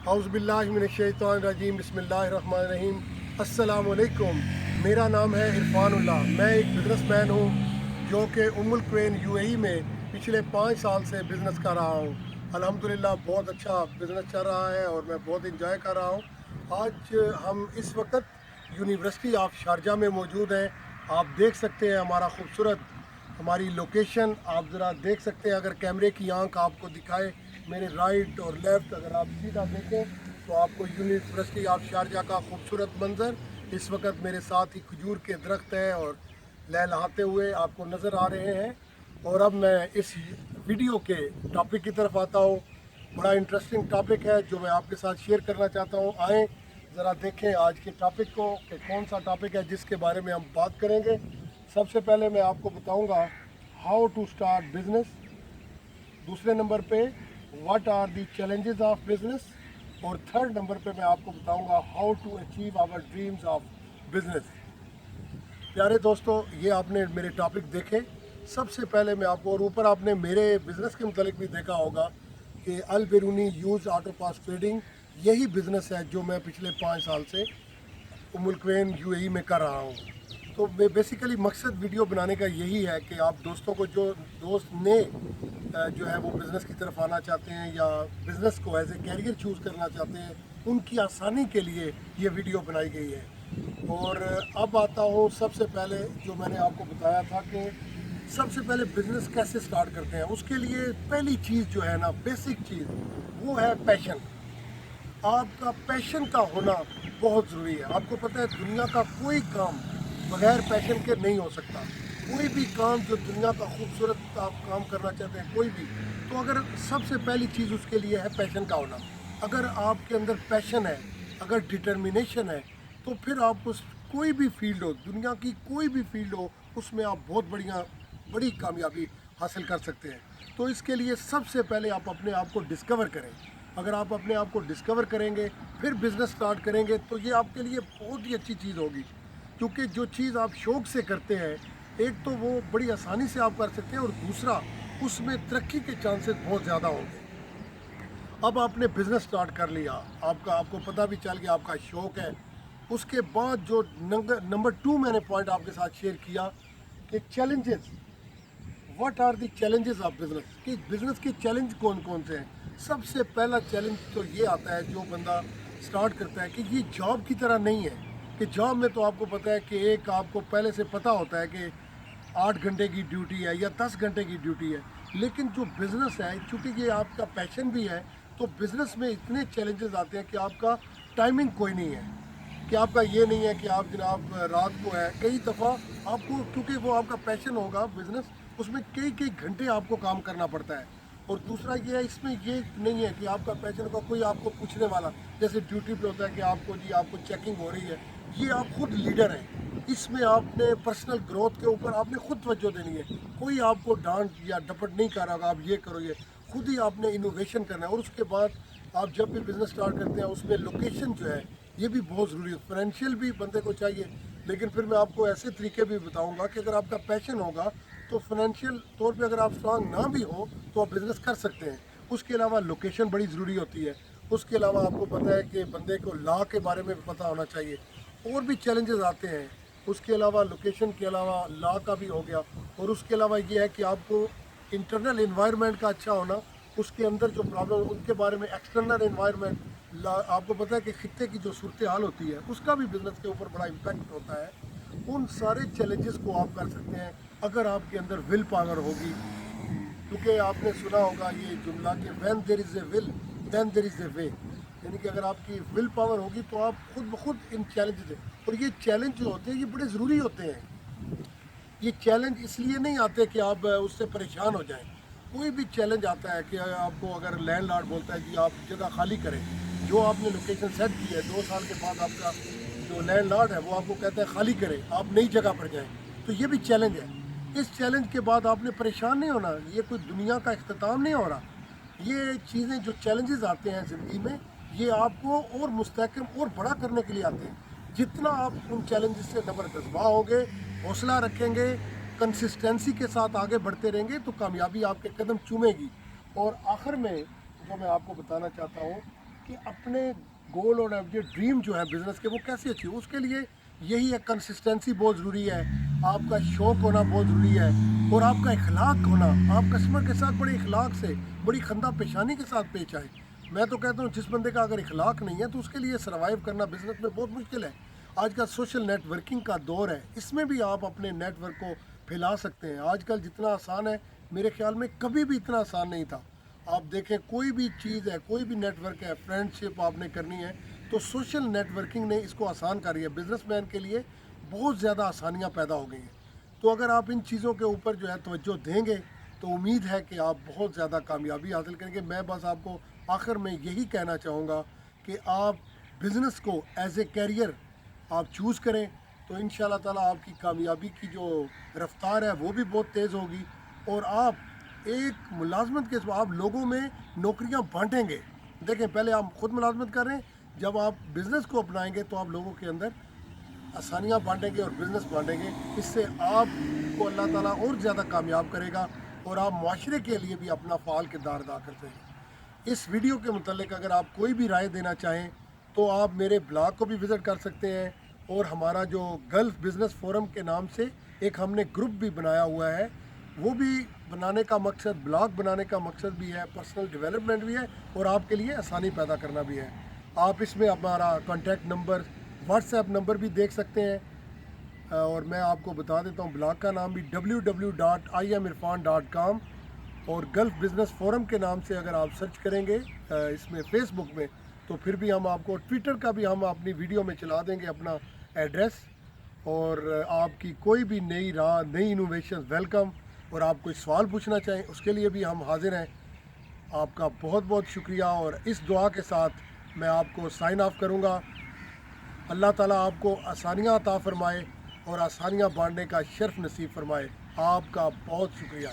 اعوذ باللہ من الشیطان الرجیم بسم اللہ الرحمن الرحیم۔ السلام علیکم، میرا نام ہے عرفان اللہ۔ میں ایک بزنس مین ہوں جو کہ القوین UAE میں پچھلے 5 سال سے بزنس کر رہا ہوں۔ الحمدللہ بہت اچھا بزنس چل رہا ہے اور میں بہت انجوائے کر رہا ہوں۔ آج ہم اس وقت یونیورسٹی آف شارجہ میں موجود ہیں۔ آپ دیکھ سکتے ہیں ہمارا خوبصورت ہماری لوکیشن آپ ذرا دیکھ سکتے ہیں، اگر کیمرے کی آنکھ آپ کو دکھائے میرے رائٹ اور لیفٹ، اگر آپ سیدھا دیکھیں تو آپ کو یونیورسٹی آف شارجہ کا خوبصورت منظر اس وقت میرے ساتھ ہی کھجور کے درخت ہیں اور لہلہاتے ہوئے آپ کو نظر آ رہے ہیں۔ اور اب میں اس ویڈیو کے ٹاپک کی طرف آتا ہوں۔ بڑا انٹرسٹنگ ٹاپک ہے جو میں آپ کے ساتھ شیئر کرنا چاہتا ہوں۔ آئیں ذرا دیکھیں آج کے ٹاپک کو کہ کون سا ٹاپک ہے جس کے بارے میں ہم بات کریں گے۔ سب سے پہلے میں آپ کو بتاؤں گا ہاؤ ٹو اسٹارٹ بزنس، دوسرے نمبر پہ what are the challenges of business, اور تھرڈ نمبر پہ میں آپ کو بتاؤں گا how to achieve our dreams of business. پیارے دوستو، یہ آپ نے میرے ٹاپک دیکھے۔ سب سے پہلے میں آپ کو، اور اوپر آپ نے میرے بزنس کے متعلق بھی دیکھا ہوگا کہ البیرونی یوز آٹو پاس ٹریڈنگ، یہی بزنس ہے جو میں پچھلے 5 سال سے القوین UAE میں کر رہا ہوں۔ تو بیسیکلی مقصد ویڈیو بنانے کا یہی ہے کہ آپ دوستوں کو، جو دوست نئے جو ہے وہ بزنس کی طرف آنا چاہتے ہیں یا بزنس کو ایز اے کیریئر چوز کرنا چاہتے ہیں، ان کی آسانی کے لیے یہ ویڈیو بنائی گئی ہے۔ اور اب آتا ہوں سب سے پہلے جو میں نے آپ کو بتایا تھا کہ سب سے پہلے بزنس کیسے سٹارٹ کرتے ہیں۔ اس کے لیے پہلی چیز جو ہے نا، بیسک چیز، وہ ہے پیشن۔ آپ کا پیشن کا ہونا بہت ضروری ہے۔ آپ کو پتہ ہے دنیا کا کوئی کام بغیر پیشن کے نہیں ہو سکتا۔ کوئی بھی کام جو دنیا کا خوبصورت آپ کام کرنا چاہتے ہیں، کوئی بھی، تو اگر سب سے پہلی چیز اس کے لیے ہے پیشن کا ہونا۔ اگر آپ کے اندر پیشن ہے، اگر ڈٹرمینیشن ہے، تو پھر آپ کوئی بھی فیلڈ ہو، دنیا کی کوئی بھی فیلڈ ہو، اس میں آپ بہت بڑی کامیابی حاصل کر سکتے ہیں۔ تو اس کے لیے سب سے پہلے آپ اپنے آپ کو ڈسکور کریں۔ اگر آپ اپنے آپ کو ڈسکور کریں گے، پھر بزنس سٹارٹ کریں گے، تو یہ آپ کے لیے بہت ہی اچھی چیز ہوگی۔ کیونکہ جو چیز آپ شوق سے کرتے ہیں، ایک تو وہ بڑی آسانی سے آپ کر سکتے ہیں، اور دوسرا اس میں ترقی کے چانسز بہت زیادہ ہوں گے۔ اب آپ نے بزنس سٹارٹ کر لیا، آپ کو پتہ بھی چل گیا آپ کا شوق ہے۔ اس کے بعد جو نمبر 2 میں نے پوائنٹ آپ کے ساتھ شیئر کیا کہ challenges, what are the challenges of business, کہ بزنس کے چیلنج کون کون سے ہیں۔ سب سے پہلا چیلنج تو یہ آتا ہے جو بندہ سٹارٹ کرتا ہے کہ یہ جاب کی طرح نہیں ہے، کہ جاب میں تو آپ کو پتہ ہے کہ ایک آپ کو پہلے سے پتہ ہوتا ہے کہ 8 گھنٹے کی ڈیوٹی ہے یا 10 گھنٹے کی ڈیوٹی ہے۔ لیکن جو بزنس ہے، چونکہ یہ آپ کا پیشن بھی ہے، تو بزنس میں اتنے چیلنجز آتے ہیں کہ آپ کا ٹائمنگ کوئی نہیں ہے، کہ آپ کا یہ نہیں ہے کہ آپ جناب رات کو ہے۔ کئی دفعہ آپ کو، کیونکہ وہ آپ کا پیشن ہوگا بزنس، اس میں کئی گھنٹے آپ کو کام کرنا پڑتا ہے۔ اور دوسرا یہ ہے، اس میں یہ نہیں ہے کہ آپ کا پیشن ہوگا کوئی آپ کو پوچھنے والا، جیسے ڈیوٹی پہ ہوتا ہے کہ آپ کو چیکنگ ہو رہی ہے، یہ آپ خود لیڈر ہیں۔ اس میں آپ نے پرسنل گروتھ کے اوپر آپ نے خود توجہ دینی ہے۔ کوئی آپ کو ڈانٹ یا ڈپٹ نہیں کر رہا ہوگا، آپ یہ کرو، یہ خود ہی آپ نے انوویشن کرنا ہے۔ اور اس کے بعد آپ جب بھی بزنس سٹارٹ کرتے ہیں، اس میں لوکیشن جو ہے یہ بھی بہت ضروری ہے۔ فائنینشیل بھی بندے کو چاہیے، لیکن پھر میں آپ کو ایسے طریقے بھی بتاؤں گا کہ اگر آپ کا پیشن ہوگا تو فائنینشیل طور پہ اگر آپ اسٹرانگ نہ بھی ہوں تو آپ بزنس کر سکتے ہیں۔ اس کے علاوہ لوکیشن بڑی ضروری ہوتی ہے۔ اس کے علاوہ آپ کو پتہ ہے کہ بندے کو لا کے بارے میں پتہ ہونا چاہیے۔ اور بھی چیلنجز آتے ہیں، اس کے علاوہ لوکیشن کے علاوہ لا کا بھی ہو گیا۔ اور اس کے علاوہ یہ ہے کہ آپ کو انٹرنل انوائرمنٹ کا اچھا ہونا، اس کے اندر جو پرابلم ان کے بارے میں، ایکسٹرنل انوائرمنٹ، آپ کو پتہ ہے کہ خطے کی جو صورتحال ہوتی ہے اس کا بھی بزنس کے اوپر بڑا امپیکٹ ہوتا ہے۔ ان سارے چیلنجز کو آپ کر سکتے ہیں اگر آپ کے اندر ول پاور ہوگی۔ کیونکہ آپ نے سنا ہوگا یہ جملہ کہ وین دیر از اے ول دین دیر از اے وے، یعنی کہ اگر آپ کی ول پاور ہوگی تو آپ خود بخود ان چیلنجز، اور یہ چیلنج جو ہوتے ہیں یہ بڑے ضروری ہوتے ہیں۔ یہ چیلنج اس لیے نہیں آتے کہ آپ اس سے پریشان ہو جائیں۔ کوئی بھی چیلنج آتا ہے کہ آپ کو اگر لینڈ لارڈ بولتا ہے کہ آپ جگہ خالی کریں، جو آپ نے لوکیشن سیٹ کی ہے، 2 سال کے بعد آپ کا جو لینڈ لارڈ ہے وہ آپ کو کہتا ہے خالی کریں، آپ نئی جگہ پر جائیں، تو یہ بھی چیلنج ہے۔ اس چیلنج کے بعد آپ نے پریشان نہیں ہونا، یہ کوئی دنیا کا اختتام نہیں ہو رہا۔ یہ چیزیں جو چیلنجز آتے ہیں زندگی میں، یہ آپ کو اور مستحکم اور بڑا کرنے کے لیے آتے ہیں۔ جتنا آپ ان چیلنجز سے نبر گزبا ہوگے، حوصلہ رکھیں گے، کنسسٹنسی کے ساتھ آگے بڑھتے رہیں گے، تو کامیابی آپ کے قدم چومے گی۔ اور آخر میں جو میں آپ کو بتانا چاہتا ہوں کہ اپنے گول اور جو ڈریم جو ہے بزنس کے وہ کیسے اچیو، اس کے لیے یہی ہے کنسسٹنسی بہت ضروری ہے، آپ کا شوق ہونا بہت ضروری ہے، اور آپ کا اخلاق ہونا، آپ کسٹمر کے ساتھ بڑے اخلاق سے بڑی خندہ پیشانی کے ساتھ پیش آئیں۔ میں تو کہتا ہوں جس بندے کا اگر اخلاق نہیں ہے تو اس کے لیے سروائیو کرنا بزنس میں بہت مشکل ہے۔ آج کا سوشل نیٹ ورکنگ کا دور ہے، اس میں بھی آپ اپنے نیٹ ورک کو پھیلا سکتے ہیں۔ آج کل جتنا آسان ہے میرے خیال میں کبھی بھی اتنا آسان نہیں تھا۔ آپ دیکھیں کوئی بھی چیز ہے، کوئی بھی نیٹ ورک ہے، فرینڈ شپ آپ نے کرنی ہے تو سوشل نیٹ ورکنگ نے اس کو آسان کر ہے، بزنس مین کے لیے بہت زیادہ آسانیاں پیدا ہو گئی ہیں۔ تو اگر آپ ان چیزوں کے اوپر جو ہے توجہ دیں گے تو امید ہے کہ آپ بہت زیادہ کامیابی حاصل کریں گے۔ میں بس آپ کو آخر میں یہی کہنا چاہوں گا کہ آپ بزنس کو ایز اے کیریئر آپ چوز کریں تو ان شاء اللہ تعالیٰ آپ کی کامیابی کی جو رفتار ہے وہ بھی بہت تیز ہوگی، اور آپ ایک ملازمت کے آپ لوگوں میں نوکریاں بانٹیں گے۔ دیکھیں پہلے آپ خود ملازمت کر رہے ہیں، جب آپ بزنس کو اپنائیں گے تو آپ لوگوں کے اندر آسانیاں بانٹیں گے اور بزنس بانٹیں گے۔ اس سے آپ کو اللہ تعالیٰ اور زیادہ کامیاب کرے گا اور آپ معاشرے کے لیے بھی اپنا فعال کردار ادا کرتے ہیں۔ اس ویڈیو کے متعلق اگر آپ کوئی بھی رائے دینا چاہیں تو آپ میرے بلاگ کو بھی وزٹ کر سکتے ہیں، اور ہمارا جو گلف بزنس فورم کے نام سے ایک ہم نے گروپ بھی بنایا ہوا ہے، وہ بھی بنانے کا مقصد، بلاگ بنانے کا مقصد بھی ہے، پرسنل ڈیولپمنٹ بھی ہے اور آپ کے لیے آسانی پیدا کرنا بھی ہے۔ آپ اس میں ہمارا contact number, what's app number بھی دیکھ سکتے ہیں، اور میں آپ کو بتا دیتا ہوں بلاگ کا نام بھی www.imirfan.com، اور گلف بزنس فورم کے نام سے اگر آپ سرچ کریں گے اس میں فیس بک میں تو پھر بھی ہم آپ کو ٹویٹر کا بھی ہم اپنی ویڈیو میں چلا دیں گے اپنا ایڈریس، اور آپ کی کوئی بھی نئی راہ، نئی انوویشن ویلکم، اور آپ کوئی سوال پوچھنا چاہیں اس کے لیے بھی ہم حاضر ہیں۔ آپ کا بہت بہت شکریہ، اور اس دعا کے ساتھ میں آپ کو سائن آف کروں گا۔ اللہ تعالیٰ آپ کو آسانیاں عطا فرمائے اور آسانیاں بانٹنے کا شرف نصیب فرمائے۔ آپ کا بہت شکریہ۔